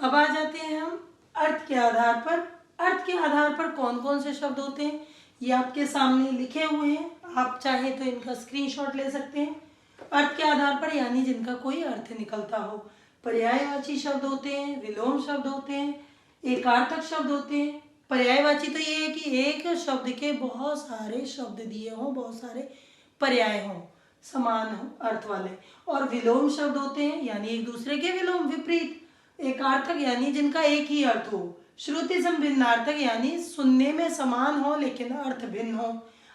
अब आ जाते हैं हम अर्थ के आधार पर। अर्थ के आधार पर कौन कौन से शब्द होते हैं ये आपके सामने लिखे हुए हैं, आप चाहे तो इनका स्क्रीनशॉट ले सकते हैं। अर्थ के आधार पर यानी जिनका कोई अर्थ निकलता हो। पर्यायवाची शब्द होते हैं, विलोम शब्द होते हैं, एकार्थक शब्द होते हैं। पर्यायवाची तो ये है कि एक शब्द के बहुत सारे शब्द दिए हों, बहुत सारे पर्याय हों, समान हो अर्थ वाले। और विलोम शब्द होते हैं यानी एक दूसरे के विलोम, विपरीत। एकार्थक यानी जिनका एक ही अर्थ हो। श्रुति संभिन्नार्थक यानी सुनने में समान हो लेकिन अर्थ भिन्न हो।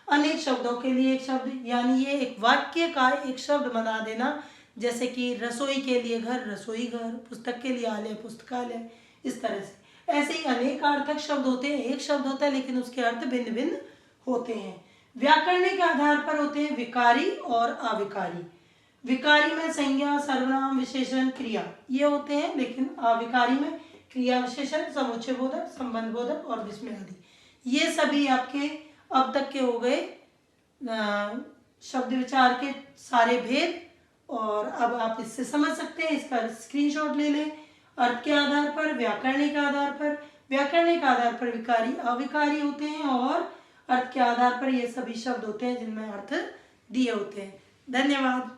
अनेक शब्दों के लिए एक शब्द यानी ये एक वाक्य का एक शब्द बना देना, जैसे कि रसोई के लिए घर, रसोई घर, पुस्तक के लिए आलय, पुस्तकालय, इस तरह से। ऐसे ही अनेक अर्थक शब्द होते हैं, एक शब्द होता है लेकिन उसके अर्थ भिन्न भिन्न होते हैं। व्याकरण के आधार पर होते हैं विकारी और अविकारी। विकारी में संज्ञा, सर्वनाम, विशेषण, क्रिया ये होते हैं, लेकिन अविकारी में क्रिया, विशेषण, समुच्चय बोधक, संबंध बोधक और विस्मय आदि। ये सभी आपके अब तक के हो गए शब्द विचार के सारे भेद। और अब आप इससे समझ सकते हैं, इसका स्क्रीनशॉट ले लें। अर्थ के आधार पर, व्याकरणिक आधार पर, व्याकरणिक आधार पर विकारी अविकारी होते हैं, और अर्थ के आधार पर ये सभी शब्द होते हैं जिनमें अर्थ दिए होते हैं। धन्यवाद।